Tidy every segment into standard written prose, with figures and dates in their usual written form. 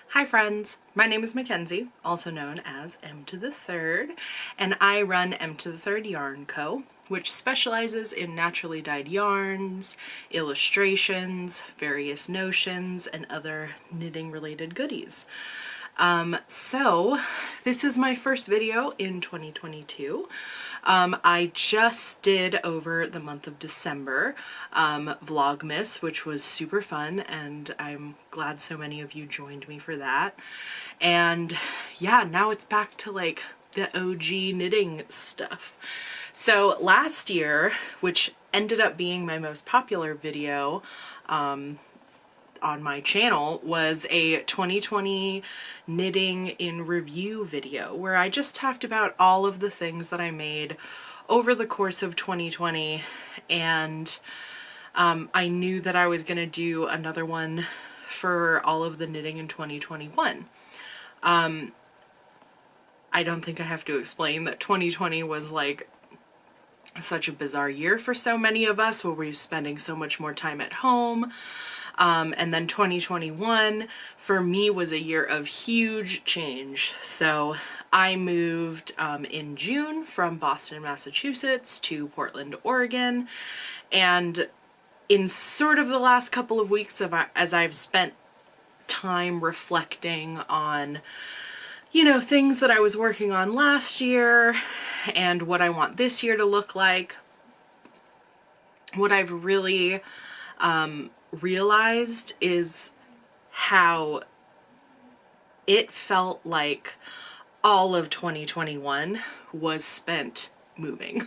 Hi friends, my name is Mackenzie, also known as Emtothethird, and I run Emtothethird Yarn Co., which specializes in naturally dyed yarns, illustrations, various notions, and other knitting related goodies. So this is my first video in 2022. I just did over the month of December Vlogmas, which was super fun, and I'm glad so many of you joined me for that. And yeah, now it's back to like the OG knitting stuff. So last year, which ended up being my most popular video on my channel, was a 2020 knitting in review video where I just talked about all of the things that I made over the course of 2020, and I knew that I was gonna do another one for all of the knitting in 2021. I don't think I have to explain that 2020 was like such a bizarre year for so many of us, where we were spending so much more time at home. And then 2021 for me was a year of huge change. So I moved in June from Boston, Massachusetts to Portland, Oregon. And in sort of the last couple of weeks as I've spent time reflecting on, you know, things that I was working on last year and what I want this year to look like, what I've really realized is how it felt like all of 2021 was spent moving.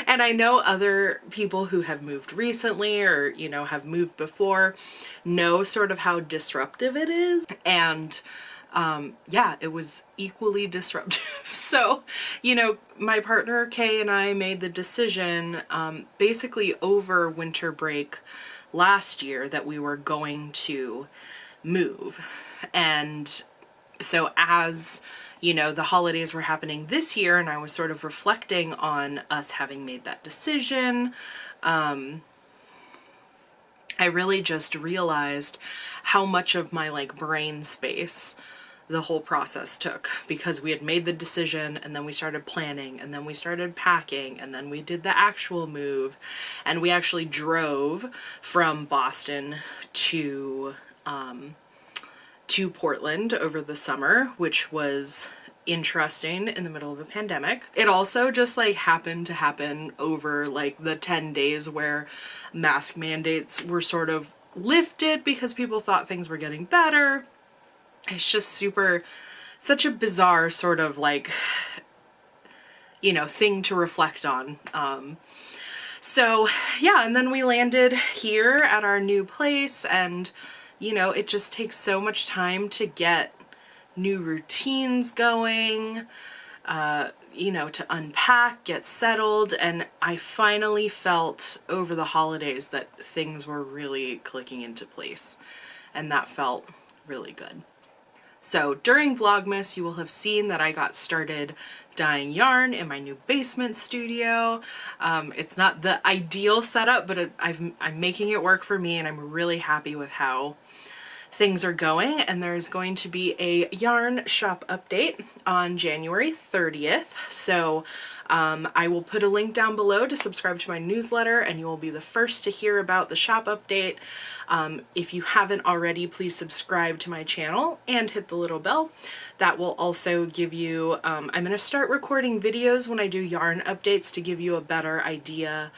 And I know other people who have moved recently or, you know, have moved before know sort of how disruptive it is. And yeah, it was equally disruptive. So, you know, my partner Kay and I made the decision basically over winter break last year that we were going to move. And so as, you know, the holidays were happening this year and I was sort of reflecting on us having made that decision, I really just realized how much of my like brain space the whole process took, because we had made the decision and then we started planning and then we started packing and then we did the actual move, and we actually drove from Boston to Portland over the summer, which was interesting in the middle of a pandemic. It also just like happened to happen over like the 10 days where mask mandates were sort of lifted because people thought things were getting better. It's just such a bizarre sort of like, you know, thing to reflect on. So yeah, and then we landed here at our new place, and, you know, it just takes so much time to get new routines going, you know, to unpack, get settled, and I finally felt over the holidays that things were really clicking into place, and that felt really good. So during Vlogmas, you will have seen that I got started dyeing yarn in my new basement studio. It's not the ideal setup, but I'm making it work for me, and I'm really happy with how things are going. And there's going to be a yarn shop update on January 30th. So I will put a link down below to subscribe to my newsletter, and you will be the first to hear about the shop update. If you haven't already, please subscribe to my channel and hit the little bell. That will also give you, I'm going to start recording videos when I do yarn updates to give you a better idea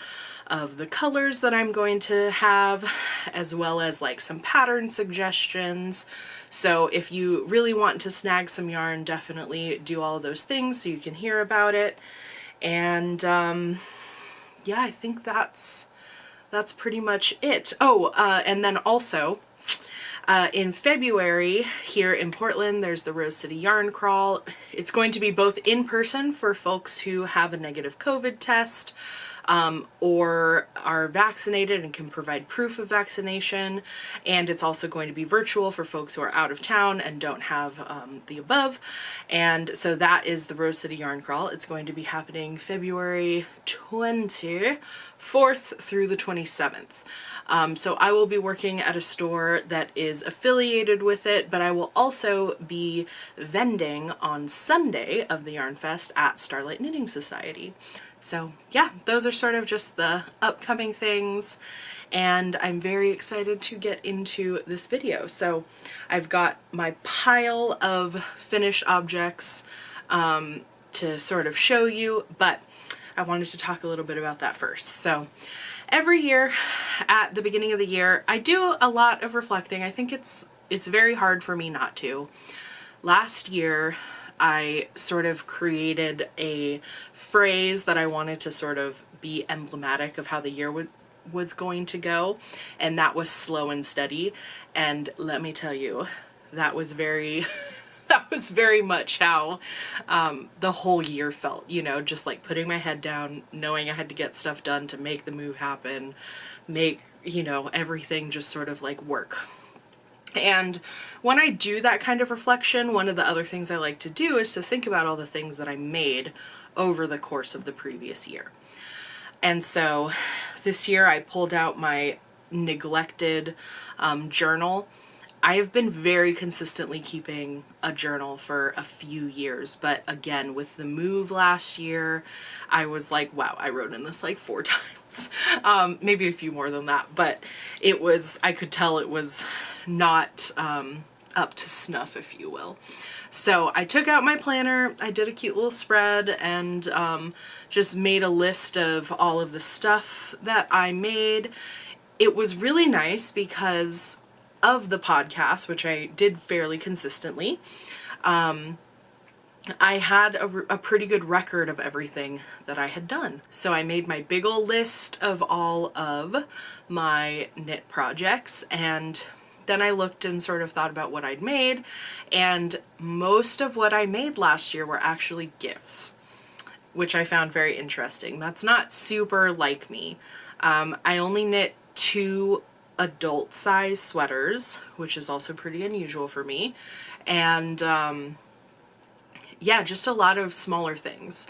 of the colors that I'm going to have, as well as like some pattern suggestions. So if you really want to snag some yarn, definitely do all of those things so you can hear about it. And yeah, I think that's pretty much it. Oh, and then also in February here in Portland, there's the Rose City Yarn Crawl. It's going to be both in person for folks who have a negative COVID test, or are vaccinated and can provide proof of vaccination, and it's also going to be virtual for folks who are out of town and don't have the above. And so that is the Rose City Yarn Crawl. It's going to be happening February 24th through the 27th. So I will be working at a store that is affiliated with it, but I will also be vending on Sunday of the Yarn Fest at Starlight Knitting Society. So yeah, those are sort of just the upcoming things, and I'm very excited to get into this video. So I've got my pile of finished objects to sort of show you, but I wanted to talk a little bit about that first. So every year at the beginning of the year, I do a lot of reflecting. I think it's very hard for me not to. Last year, I sort of created a phrase that I wanted to sort of be emblematic of how the year was going to go, and that was slow and steady. And let me tell you, that was very that was very much how the whole year felt, you know, just like putting my head down, knowing I had to get stuff done to make the move happen, make, you know, everything just sort of like work. And when I do that kind of reflection, one of the other things I like to do is to think about all the things that I made over the course of the previous year. And so this year I pulled out my neglected journal. I have been very consistently keeping a journal for a few years, but again, with the move last year, I was like, wow, I wrote in this like 4 times, maybe a few more than that, but it was, I could tell it was not up to snuff, if you will. So I took out my planner, I did a cute little spread, and just made a list of all of the stuff that I made. It was really nice because of the podcast, which I did fairly consistently, I had a pretty good record of everything that I had done. So I made my big ol' list of all of my knit projects, and then I looked and sort of thought about what I'd made, and most of what I made last year were actually gifts, which I found very interesting. That's not super like me. I only knit 2 adult size sweaters, which is also pretty unusual for me, and yeah, just a lot of smaller things.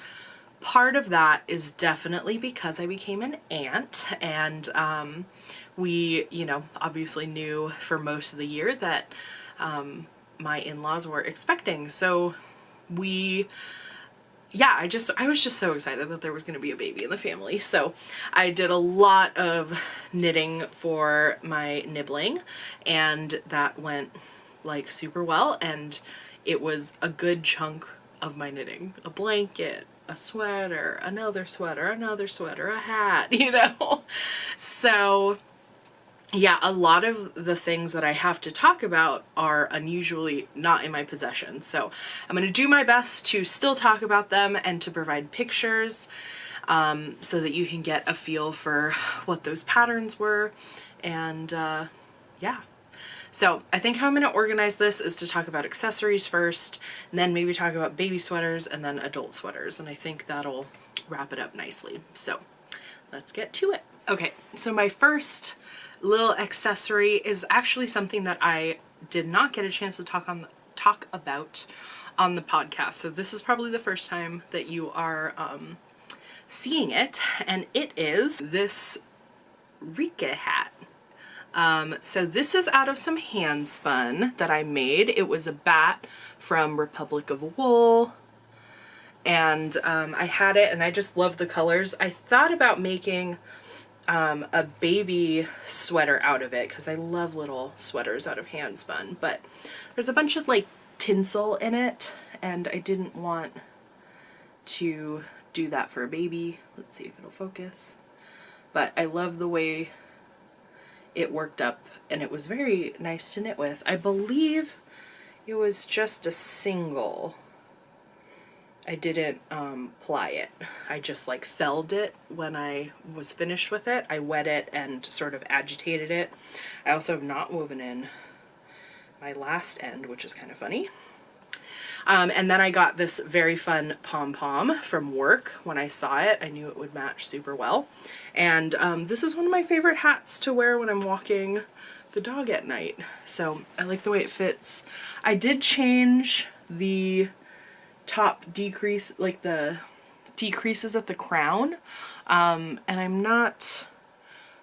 Part of that is definitely because I became an aunt, and we, you know, obviously knew for most of the year that my in-laws were expecting, so yeah, I was just so excited that there was going to be a baby in the family. So I did a lot of knitting for my nibbling, and that went like super well, and it was a good chunk of my knitting. A blanket, a sweater, another sweater, a hat, you know? So yeah, a lot of the things that I have to talk about are unusually not in my possession. So I'm going to do my best to still talk about them and to provide pictures so that you can get a feel for what those patterns were. And yeah. So I think how I'm going to organize this is to talk about accessories first, and then maybe talk about baby sweaters, and then adult sweaters. And I think that'll wrap it up nicely. So let's get to it. Okay, so my first little accessory is actually something that I did not get a chance to talk about on the podcast. So this is probably the first time that you are seeing it, and it is this Rika hat. So this is out of some hand spun that I made. It was a bat from Republic of Wool, and I had it and I just love the colors. I thought about making a baby sweater out of it because I love little sweaters out of hand spun, but there's a bunch of like tinsel in it and I didn't want to do that for a baby. Let's see if it'll focus. But I love the way it worked up, and it was very nice to knit with. I believe it was just a single. I didn't ply it. I just like felled it when I was finished with it. I wet it and sort of agitated it. I also have not woven in my last end, which is kind of funny. And then I got this very fun pom-pom from work. When I saw it, I knew it would match super well. And this is one of my favorite hats to wear when I'm walking the dog at night. So I like the way it fits. I did change the top decrease, like the decreases at the crown. And I'm not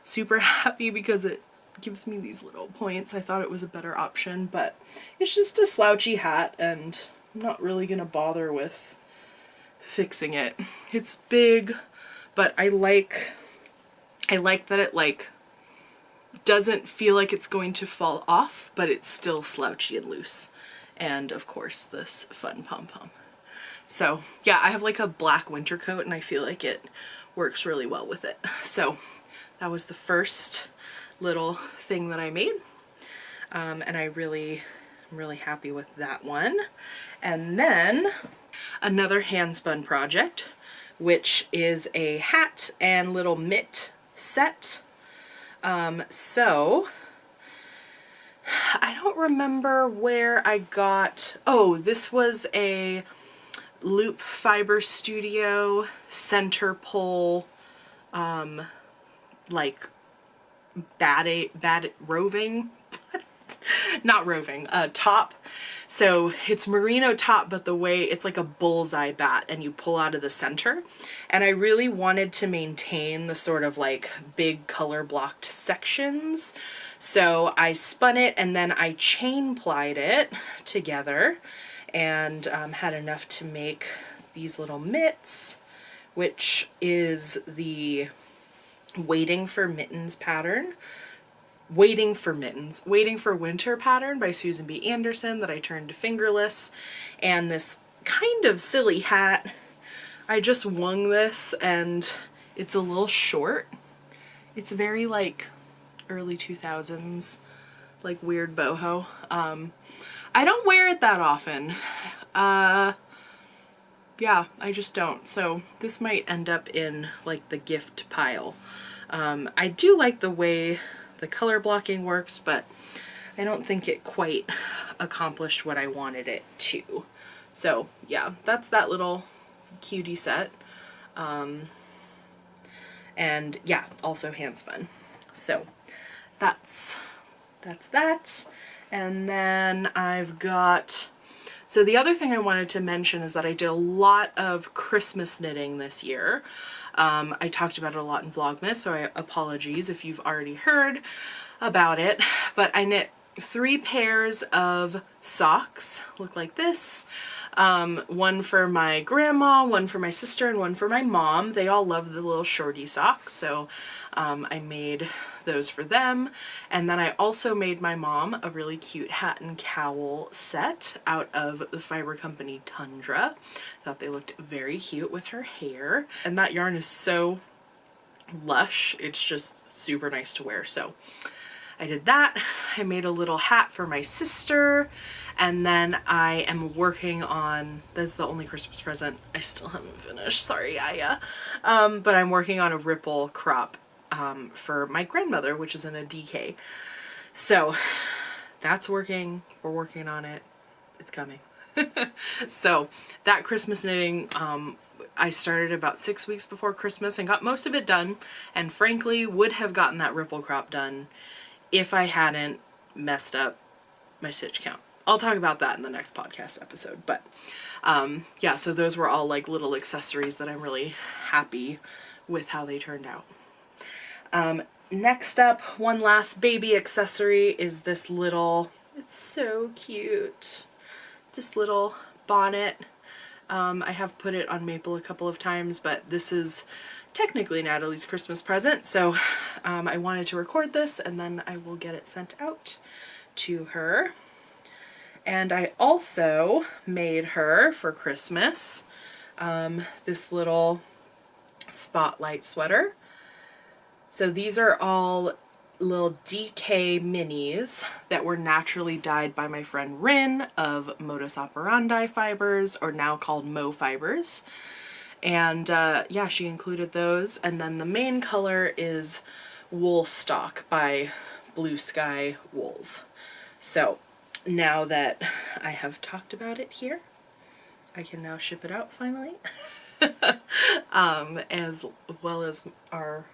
super happy because it gives me these little points. I thought it was a better option, but it's just a slouchy hat and I'm not really gonna bother with fixing it. It's big, but I like that it like doesn't feel like it's going to fall off, but it's still slouchy and loose. And of course this fun pom-pom. So yeah, I have like a black winter coat and I feel like it works really well with it. So that was the first little thing that I made. And I'm really happy with that one. And then another hand spun project, which is a hat and little mitt set. So I don't remember where I got, oh, this was a Loop Fiber Studio center pole, like roving, not roving, top. So it's merino top, but the way it's like a bullseye bat and you pull out of the center. And I really wanted to maintain the sort of like big color blocked sections. So I spun it and then I chain plied it together and had enough to make these little mitts, which is the Waiting for Mittens pattern. Waiting for Winter pattern by Susan B. Anderson that I turned to fingerless. And this kind of silly hat, I just wung this and it's a little short. It's very like early 2000s, like weird boho. I don't wear it that often. Yeah, I just don't. So this might end up in like the gift pile. I do like the way the color blocking works, but I don't think it quite accomplished what I wanted it to. So yeah, that's that little cutie set. And yeah, also hand spun. So that's that. And then I've got, so the other thing I wanted to mention is that I did a lot of Christmas knitting this year. I talked about it a lot in Vlogmas, so apologies if you've already heard about it, but I knit 3 pairs of socks, look like this. One for my grandma, one for my sister, and one for my mom. They all love the little shorty socks, so I made those for them. And then I also made my mom a really cute hat and cowl set out of the fiber company Tundra. I thought they looked very cute with her hair. And that yarn is so lush, it's just super nice to wear. So I did that. I made a little hat for my sister, and then I am working on, this is the only Christmas present I still haven't finished, sorry Aya, but I'm working on a ripple crop for my grandmother, which is in a DK. So that's working, we're working on it, it's coming. So that Christmas knitting, I started about 6 weeks before Christmas and got most of it done, and frankly would have gotten that ripple crop done if I hadn't messed up my stitch count. I'll talk about that in the next podcast episode, but yeah, so those were all like little accessories that I'm really happy with how they turned out. Next up, one last baby accessory is this little, it's so cute, this little bonnet. I have put it on Maple a couple of times, but this is technically Natalie's Christmas present, so I wanted to record this and then I will get it sent out to her. And I also made her for Christmas this little spotlight sweater. So these are all little DK minis that were naturally dyed by my friend Rin of Modus Operandi Fibers, or now called Mo Fibers. And yeah, she included those. And then the main color is Wool Stock by Blue Sky Wools. So now that I have talked about it here, I can now ship it out finally. As well as our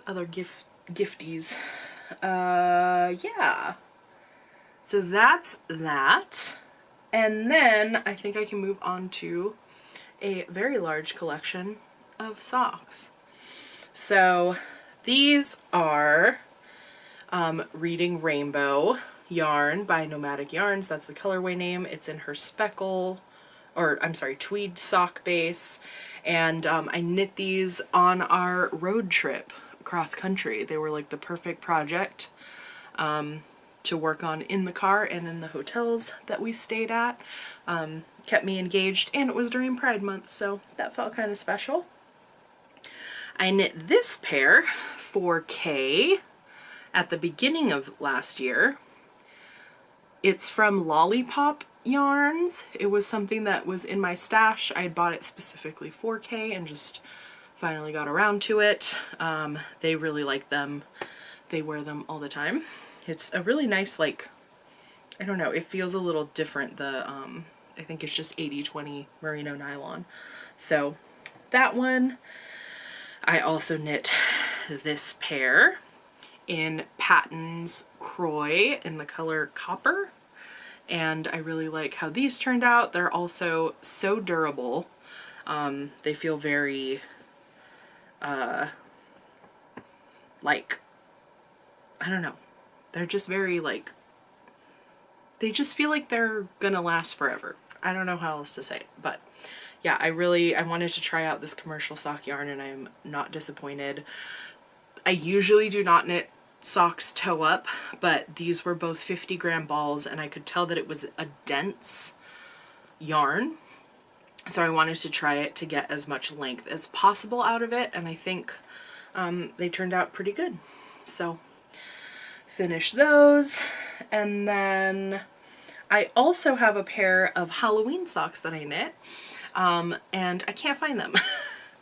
other gifties. Yeah. So that's that. And then I think I can move on to a very large collection of socks. So These are Reading Rainbow yarn by Nomadic Yarns. That's the colorway name. It's in her speckle, or I'm sorry, tweed sock base. And I knit these on our road trip cross country. They were like the perfect project to work on in the car and in the hotels that we stayed at. Kept me engaged, and it was during Pride Month, so that felt kind of special. I knit this pair for Kay at the beginning of last year. It's from Lollipop Yarns. It was something that was in my stash. I had bought it specifically for Kay and just finally got around to it. They really like them. They wear them all the time. It's a really nice, like, I don't know, it feels a little different. I think it's just 80/20 merino nylon. So that one. I also knit this pair in Patton's Croy in the color Copper, and I really like how these turned out. They're also so durable. They feel very like, I don't know, they're just very like, they just feel like they're gonna last forever. I don't know how else to say it, but yeah, I wanted to try out this commercial sock yarn, and I'm not disappointed. I usually do not knit socks toe up, but these were both 50-gram balls, and I could tell that it was a dense yarn. So I wanted to try it to get as much length as possible out of it, and I think they turned out pretty good. So finish those, and then I also have a pair of Halloween socks that I knit. And I can't find them.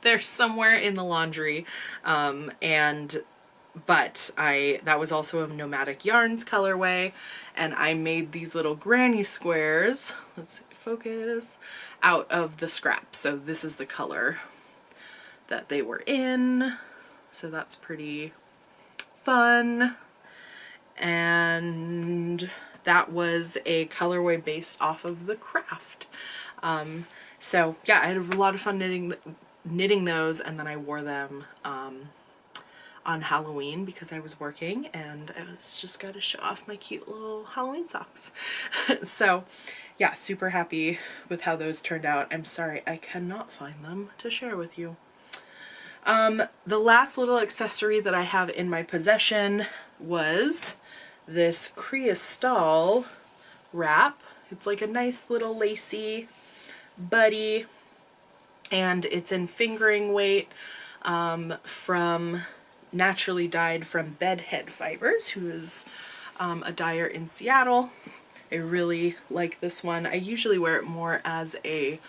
They're somewhere in the laundry. But that was also a Nomadic Yarns colorway, and I made these little granny squares, let's see, focus, out of the scrap. So this is the color that they were in. So that's pretty fun. And that was a colorway based off of the craft. So yeah, I had a lot of fun knitting those, and then I wore them on Halloween because I was working, and I was just got to show off my cute little Halloween socks. So yeah, super happy with how those turned out. I'm sorry I cannot find them to share with you. The last little accessory that I have in my possession was this Cristal wrap. It's like a nice little lacy buddy, and it's in fingering weight from Naturally Dyed from Bedhead Fibers, who is a dyer in Seattle. I really like this one. I usually wear it more as a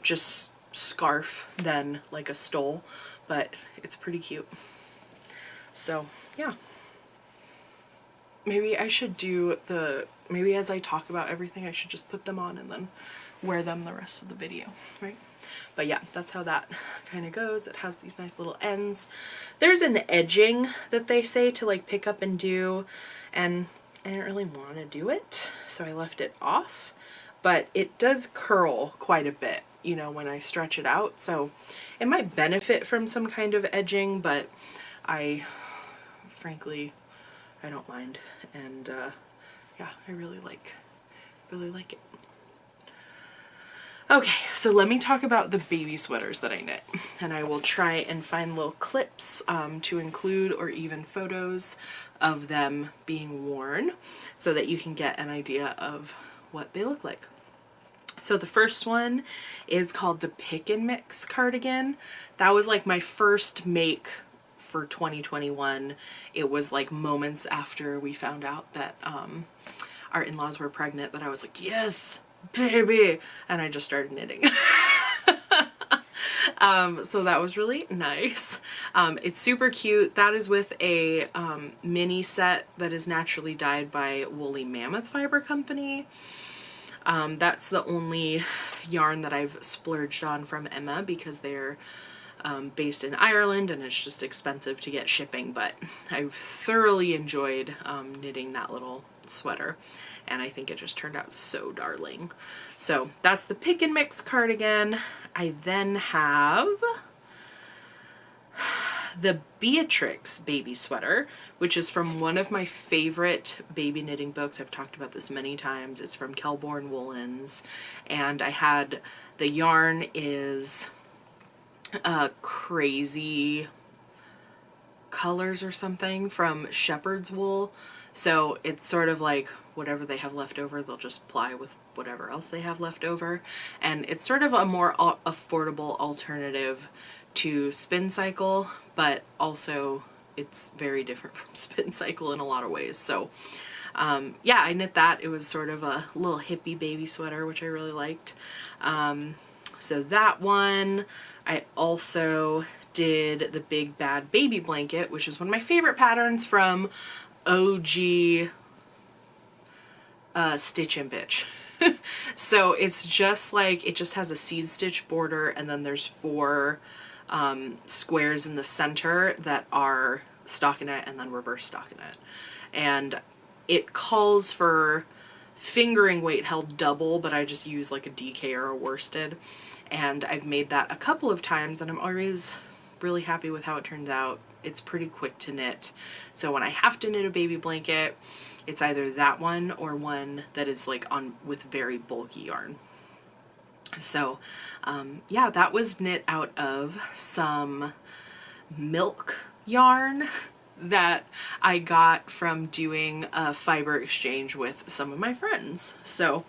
just scarf than like a stole, but it's pretty cute. So yeah, maybe I should do maybe as I talk about everything I should just put them on and then wear them the rest of the video, right? But yeah, that's how that kind of goes. It has these nice little ends. There's an edging that they say to like pick up and do, and I didn't really want to do it, so I left it off. But it does curl quite a bit, you know, when I stretch it out, so it might benefit from some kind of edging, but frankly, I don't mind, and yeah, I really like it. Okay, so let me talk about the baby sweaters that I knit, and I will try and find little clips to include, or even photos of them being worn, so that you can get an idea of what they look like. So the first one is called the Pick and Mix cardigan. That was like my first make for 2021. It was like moments after we found out that our in-laws were pregnant that I was like, yes, baby, and I just started knitting. So that was really nice. It's super cute. That is with a mini set that is naturally dyed by Woolly Mammoth Fiber Company. That's the only yarn that I've splurged on from Emma because they're based in Ireland and it's just expensive to get shipping, but I thoroughly enjoyed knitting that little sweater, and I think it just turned out so darling. So that's the Pick and Mix cardigan. I then have the Beatrix baby sweater, which is from one of my favorite baby knitting books. I've talked about this many times. It's from Kelborn Woolens, and I had, the yarn is Crazy Colors or something from Shepherd's Wool. So it's sort of like whatever they have left over, they'll just ply with whatever else they have left over. And it's sort of a more affordable alternative to Spin Cycle, but also it's very different from Spin Cycle in a lot of ways. So yeah, I knit that. It was sort of a little hippie baby sweater, which I really liked. So that one. I also did the Big Bad Baby Blanket, which is one of my favorite patterns from OG Stitch and Bitch. So it's just like, it just has a seed stitch border, and then there's 4 squares in the center that are stockinette and then reverse stockinette. And it calls for fingering weight held double, but I just use like a DK or a worsted. And I've made that a couple of times, and I'm always really happy with how it turns out. It's pretty quick to knit. So when I have to knit a baby blanket, it's either that one or one that is like on with very bulky yarn. So yeah, that was knit out of some milk yarn that I got from doing a fiber exchange with some of my friends. So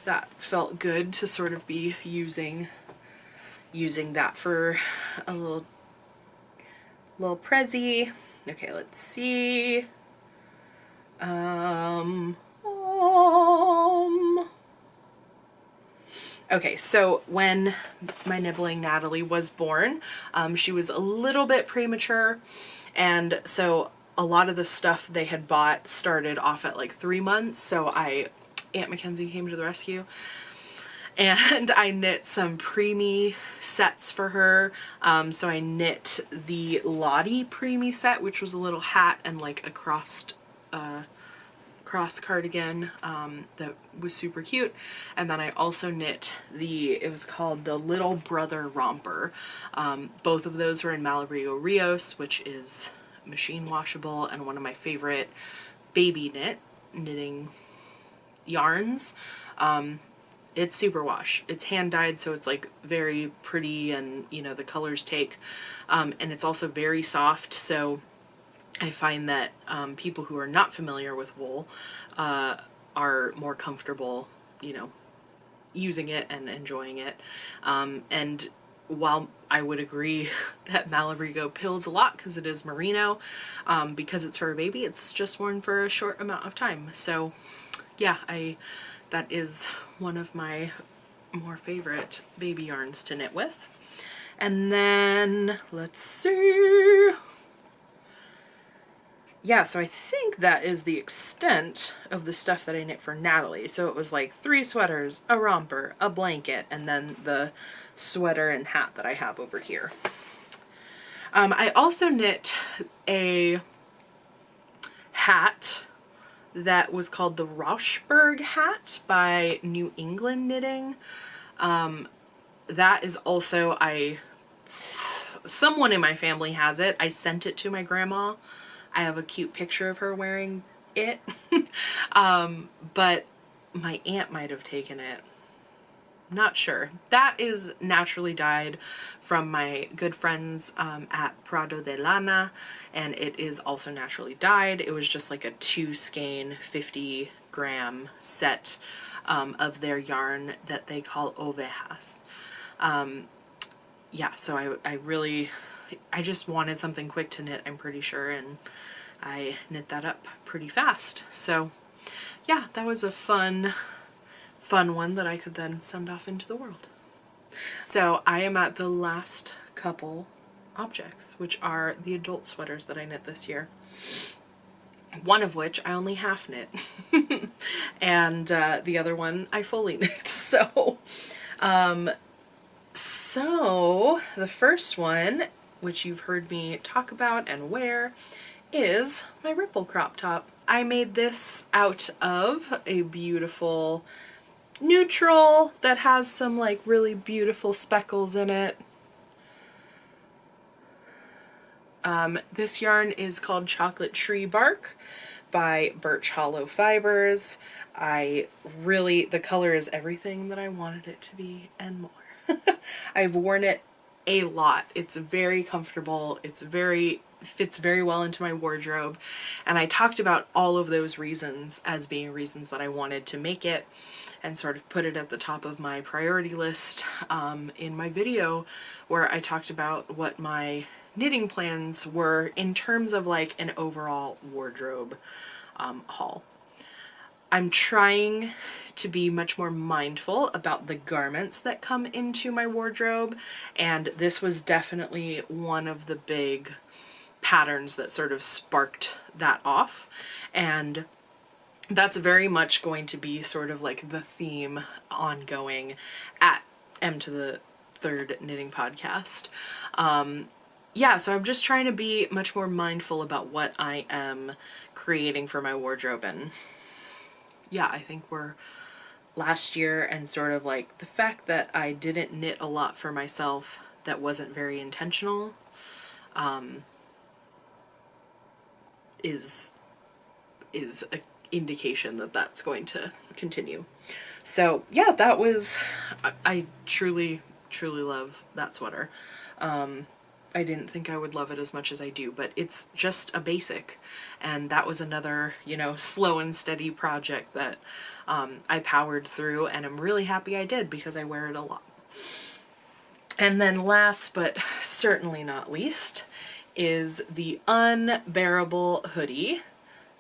that felt good to sort of be using that for a little prezzy. Okay, let's see. Okay, so when my nibbling Natalie was born, she was a little bit premature, and so a lot of the stuff they had bought started off at like 3 months, so Aunt Mackenzie came to the rescue, and I knit some preemie sets for her. So I knit the Lottie preemie set, which was a little hat and like a cross cardigan that was super cute. And then I also knit it was called the Little Brother Romper. Both of those were in Malabrigo Rios, which is machine washable and one of my favorite baby knitting yarns. It's super wash. It's hand dyed, so it's like very pretty, and you know, the colors take, and it's also very soft. So I find that people who are not familiar with wool are more comfortable, you know, using it and enjoying it. And while I would agree that Malabrigo pills a lot because it is merino, because it's for a baby, it's just worn for a short amount of time. So yeah, that is one of my more favorite baby yarns to knit with. And then let's see. Yeah, so I think that is the extent of the stuff that I knit for Natalie. So it was like 3 sweaters, a romper, a blanket, and then the sweater and hat that I have over here. I also knit a hat that was called the Rauschberg hat by New England Knitting. That is also, someone in my family has it. I sent it to my grandma. I have a cute picture of her wearing it. But my aunt might have taken it. Not sure. That is naturally dyed from my good friends at Prado de Lana, and it is also naturally dyed. It was just like a 2 skein 50-gram set of their yarn that they call ovejas. Yeah, so I just wanted something quick to knit, I'm pretty sure, and I knit that up pretty fast. So yeah, that was a fun one that I could then send off into the world. So I am at the last couple objects, which are the adult sweaters that I knit this year. One of which I only half knit, and the other one I fully knit. So the first one, which you've heard me talk about and wear, is my ripple crop top. I made this out of a beautiful neutral that has some like really beautiful speckles in it. This yarn is called Chocolate Tree Bark by Birch Hollow Fibers. The color is everything that I wanted it to be and more. I've worn it a lot. It's very comfortable. Fits very well into my wardrobe. And I talked about all of those reasons as being reasons that I wanted to make it, and sort of put it at the top of my priority list in my video where I talked about what my knitting plans were in terms of like an overall wardrobe haul. I'm trying to be much more mindful about the garments that come into my wardrobe, and this was definitely one of the big patterns that sort of sparked that off. And that's very much going to be sort of like the theme ongoing at Emtothethird Knitting Podcast. Yeah, so I'm just trying to be much more mindful about what I am creating for my wardrobe. And yeah, I think we're last year, and sort of like the fact that I didn't knit a lot for myself that wasn't very intentional is an indication that that's going to continue. So yeah, that was, I truly love that sweater. I didn't think I would love it as much as I do, but it's just a basic, and that was another, you know, slow and steady project that I powered through, and I'm really happy I did because I wear it a lot. And then last but certainly not least is the unbearable hoodie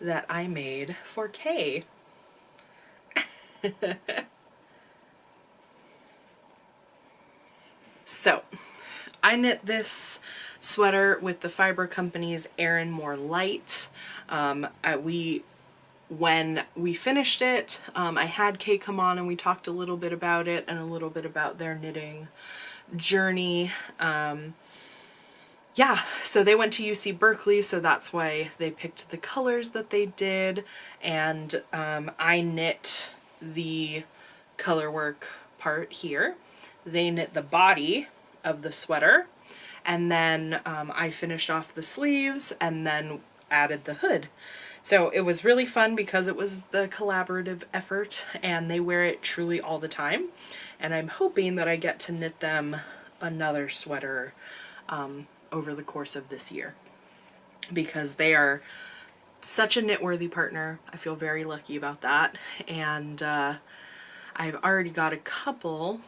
that I made for Kay. So I knit this sweater with the Fiber Company's Erin More Light. When we finished it, I had Kay come on and we talked a little bit about it and a little bit about their knitting journey. Yeah, so they went to UC Berkeley, so that's why they picked the colors that they did. And I knit the color work part here. They knit the body of the sweater, and then I finished off the sleeves and then added the hood. So it was really fun because it was the collaborative effort, and they wear it truly all the time. And I'm hoping that I get to knit them another sweater over the course of this year, because they are such a knit-worthy partner. I feel very lucky about that. And I've already got a couple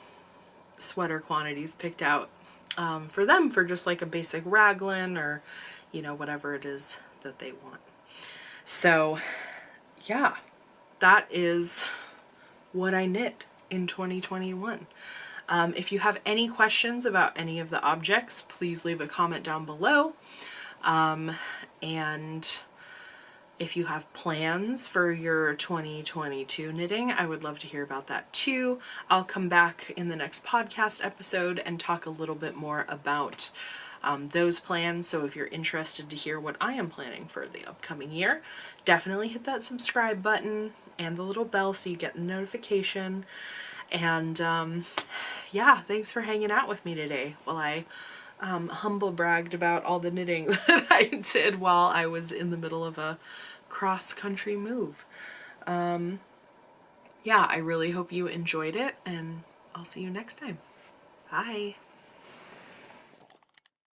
sweater quantities picked out for them for just like a basic raglan, or, you know, whatever it is that they want. So yeah, that is what I knit in 2021. If you have any questions about any of the objects, please leave a comment down below. And if you have plans for your 2022 knitting, I would love to hear about that too. I'll come back in the next podcast episode and talk a little bit more about those plans. So if you're interested to hear what I am planning for the upcoming year, definitely hit that subscribe button and the little bell so you get the notification. And yeah, thanks for hanging out with me today while I humble bragged about all the knitting that I did while I was in the middle of a cross-country move. Yeah, I really hope you enjoyed it, and I'll see you next time. Bye.